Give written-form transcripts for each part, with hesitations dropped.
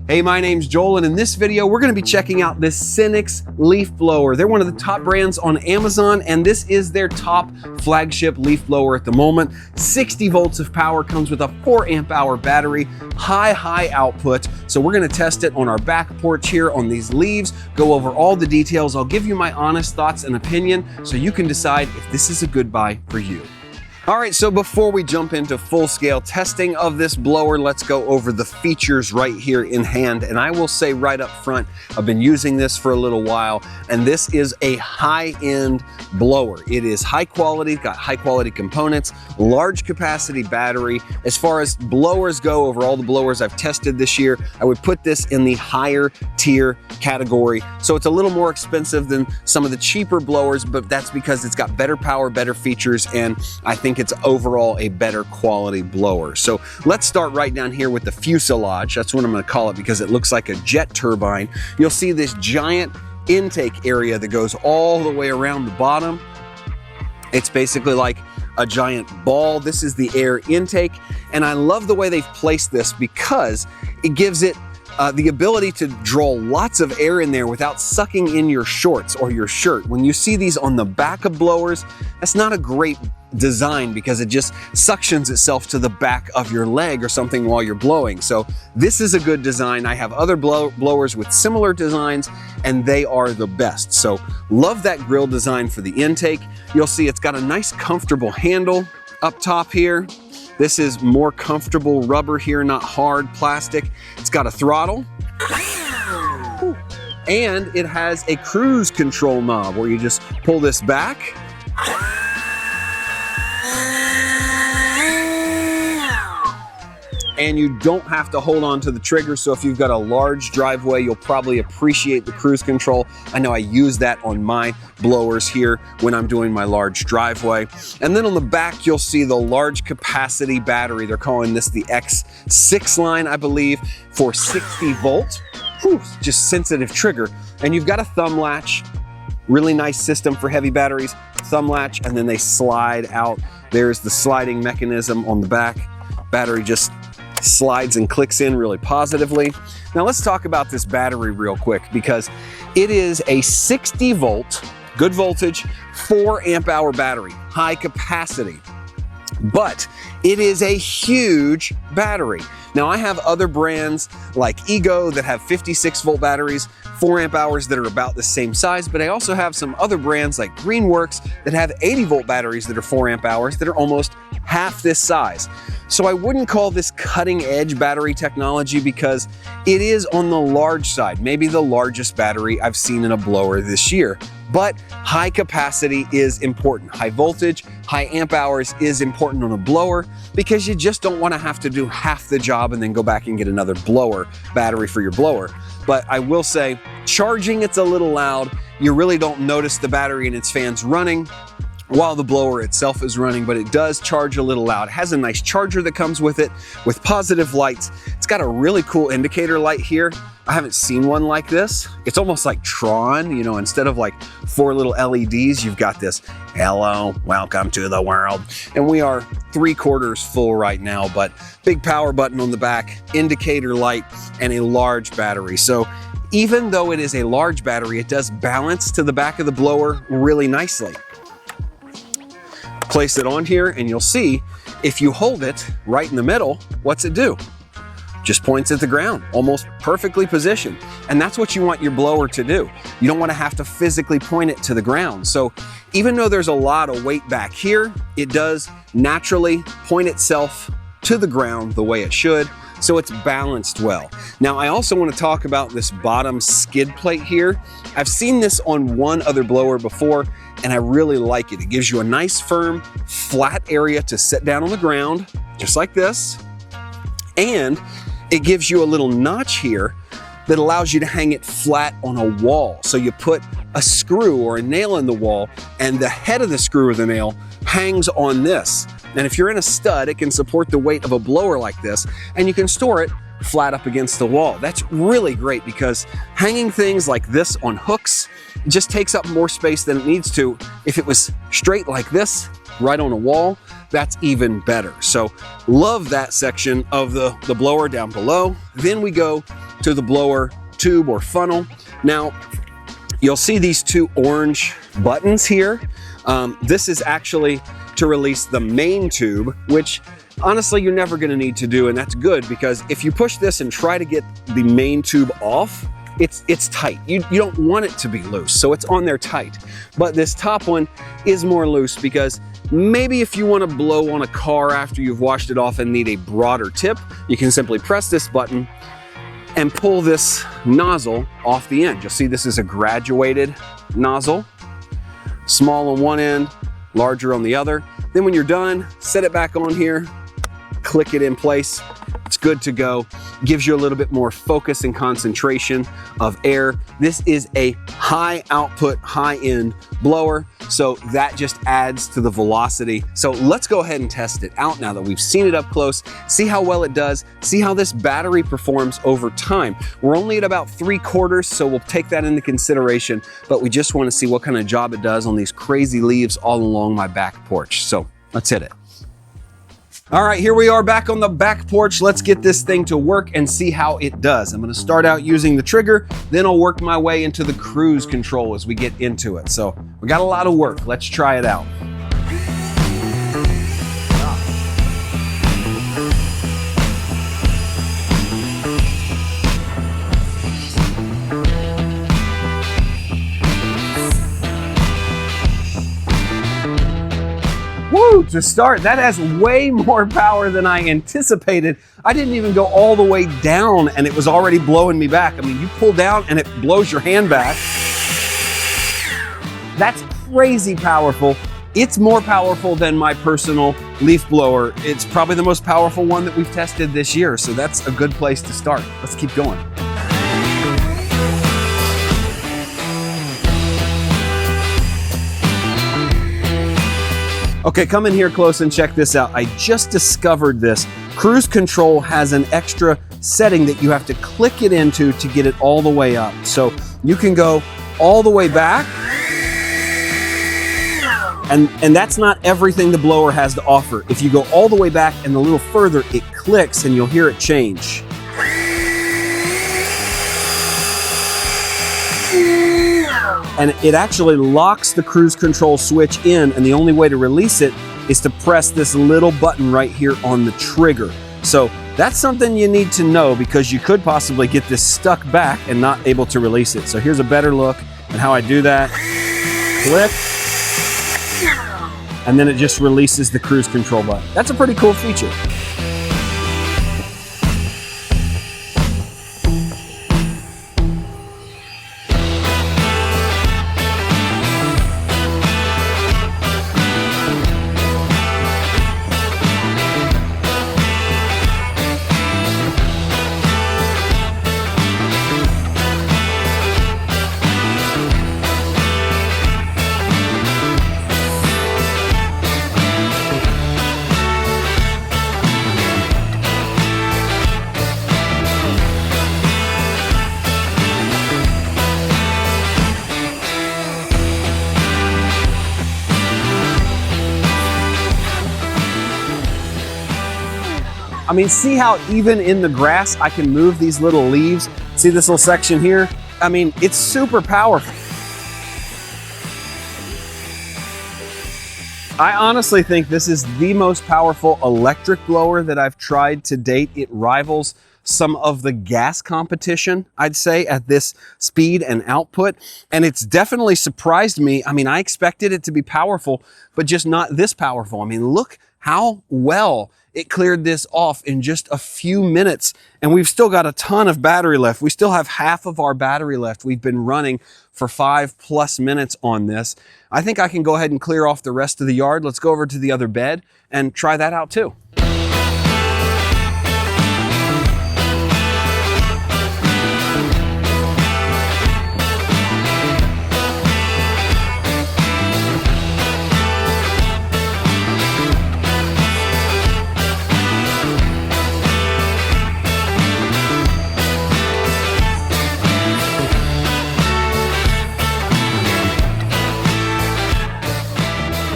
Hey, my name's Joel, and in this video, we're gonna be checking out this SENIX leaf blower. They're one of the top brands on Amazon, and this is their top flagship leaf blower at the moment. 60 volts of power, comes with a 4 amp hour battery, high output. So we're gonna test it on our back porch here on these leaves, go over all the details. I'll give you my honest thoughts and opinion so you can decide if this is a good buy for you. All right, so before we jump into full-scale testing of this blower, let's go over the features right here in hand. And I will say right up front, I've been using this for a little while, and this is a high-end blower. It is high quality, got high-quality components, large capacity battery. As far as blowers go, over all the blowers I've tested this year, I would put this in the higher tier category. So it's a little more expensive than some of the cheaper blowers, but that's because it's got better power, better features, and I think it's overall a better quality blower. So let's start right down here with the fuselage. That's what I'm gonna call it because it looks like a jet turbine. You'll see this giant intake area that goes all the way around the bottom. It's basically like a giant ball. This is the air intake, and I love the way they've placed this because it gives it the ability to draw lots of air in there without sucking in your shorts or your shirt. When you see these on the back of blowers, that's not a great design because it just suctions itself to the back of your leg or something while you're blowing. So this is a good design. I have other blowers with similar designs and they are the best. So love that grill design for the intake. You'll see it's got a nice comfortable handle up top here. This is more comfortable rubber here, not hard plastic. It's got a throttle. And it has a cruise control knob where you just pull this back. And you don't have to hold on to the trigger. So if you've got a large driveway, you'll probably appreciate the cruise control. I know I use that on my blowers here when I'm doing my large driveway. And then on the back, you'll see the large capacity battery. They're calling this the X6 line, I believe, for 60 volt. Whew, just sensitive trigger. And you've got a thumb latch, really nice system for heavy batteries, thumb latch, and then they slide out. There's the sliding mechanism on the back. Battery just slides and clicks in really positively. Now let's talk about this battery real quick because it is a 60 volt, good voltage, 4 amp hour battery, high capacity, but it is a huge battery. Now I have other brands like Ego that have 56 volt batteries, 4 amp hours that are about the same size, but I also have some other brands like Greenworks that have 80 volt batteries that are 4 amp hours that are almost half this size. So I wouldn't call this cutting edge battery technology because it is on the large side, maybe the largest battery I've seen in a blower this year. But high capacity is important. High voltage, high amp hours is important on a blower because you just don't want to have to do half the job and then go back and get another blower battery for your blower. But I will say, charging it's a little loud. You really don't notice the battery and its fans running while the blower itself is running, but it does charge a little loud. It has a nice charger that comes with it with positive lights. It's got a really cool indicator light here. I haven't seen one like this. It's almost like Tron, you know, instead of like 4 little LEDs, you've got this, hello, welcome to the world. And we are 3/4 full right now, but big power button on the back, indicator light, and a large battery. So even though it is a large battery, it does balance to the back of the blower really nicely. Place it on here and you'll see if you hold it right in the middle, what's it do? Just points at the ground, almost perfectly positioned. And that's what you want your blower to do. You don't want to have to physically point it to the ground. So even though there's a lot of weight back here, it does naturally point itself to the ground the way it should. So it's balanced well. Now I also want to talk about this bottom skid plate here. I've seen this on one other blower before and I really like it. It gives you a nice firm flat area to sit down on the ground, just like this. And it gives you a little notch here that allows you to hang it flat on a wall. So you put a screw or a nail in the wall and the head of the screw or the nail hangs on this. And if you're in a stud, it can support the weight of a blower like this, and you can store it flat up against the wall. That's really great because hanging things like this on hooks just takes up more space than it needs to. If it was straight like this, right on a wall, that's even better. So love that section of the blower down below. Then we go to the blower tube or funnel. Now, you'll see these two orange buttons here. This is actually to release the main tube, which honestly you're never gonna need to do, and that's good because if you push this and try to get the main tube off, it's tight. You don't want it to be loose, so it's on there tight. But this top one is more loose because maybe if you want to blow on a car after you've washed it off and need a broader tip, you can simply press this button and pull this nozzle off the end. You'll see this is a graduated nozzle, small on one end, larger on the other. Then when you're done, set it back on here, click it in place. It's good to go. Gives you a little bit more focus and concentration of air. This is a high output, high end blower, so that just adds to the velocity. So let's go ahead and test it out now that we've seen it up close, see how well it does, see how this battery performs over time. We're only at about 3/4, so we'll take that into consideration, but we just want to see what kind of job it does on these crazy leaves all along my back porch. So let's hit it. All right, here we are back on the back porch. Let's get this thing to work and see how it does. I'm gonna start out using the trigger, then I'll work my way into the cruise control as we get into it. So we got a lot of work. Let's try it out. Woo, to start, that has way more power than I anticipated. I didn't even go all the way down and it was already blowing me back. I mean, you pull down and it blows your hand back. That's crazy powerful. It's more powerful than my personal leaf blower. It's probably the most powerful one that we've tested this year, so that's a good place to start. Let's keep going. Okay, come in here close and check this out. I just discovered this. Cruise control has an extra setting that you have to click it into to get it all the way up. So you can go all the way back, and that's not everything the blower has to offer. If you go all the way back and a little further, it clicks and you'll hear it change. And it actually locks the cruise control switch in, and the only way to release it is to press this little button right here on the trigger. So that's something you need to know because you could possibly get this stuck back and not able to release it. So here's a better look at how I do that. Click, and then it just releases the cruise control button. That's a pretty cool feature. I mean, see how even in the grass, I can move these little leaves? See this little section here? I mean, it's super powerful. I honestly think this is the most powerful electric blower that I've tried to date. It rivals some of the gas competition, I'd say, at this speed and output. And it's definitely surprised me. I mean, I expected it to be powerful, but just not this powerful. I mean, look how well it cleared this off in just a few minutes, and we've still got a ton of battery left. We still have half of our battery left. We've been running for 5+ minutes on this. I think I can go ahead and clear off the rest of the yard. Let's go over to the other bed and try that out too.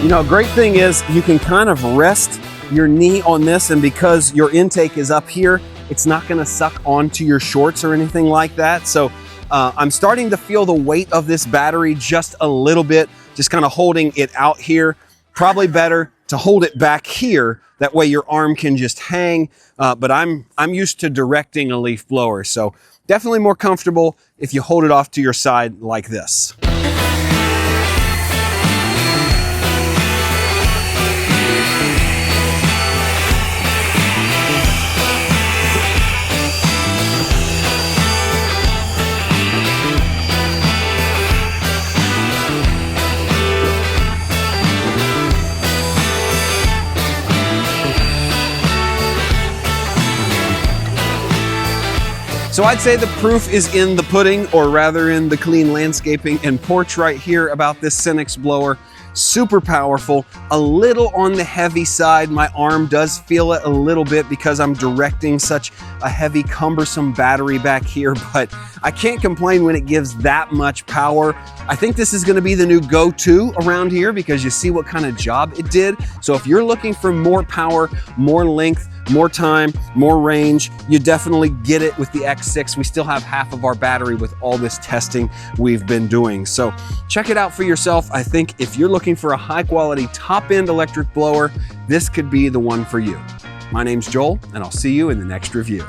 You know, a great thing is you can kind of rest your knee on this, and because your intake is up here, it's not gonna suck onto your shorts or anything like that. So I'm starting to feel the weight of this battery just a little bit, just kind of holding it out here. Probably better to hold it back here. That way your arm can just hang. But I'm used to directing a leaf blower, so definitely more comfortable if you hold it off to your side like this. So I'd say the proof is in the pudding, or rather in the clean landscaping and porch right here about this SENIX blower. Super powerful, a little on the heavy side. My arm does feel it a little bit because I'm directing such a heavy, cumbersome battery back here, but I can't complain when it gives that much power. I think this is gonna be the new go-to around here because you see what kind of job it did. So if you're looking for more power, more length, more time, more range, you definitely get it with the X6. We still have half of our battery with all this testing we've been doing. So check it out for yourself. I think if you're looking for a high quality top-end electric blower, this could be the one for you. My name's Joel, and I'll see you in the next review.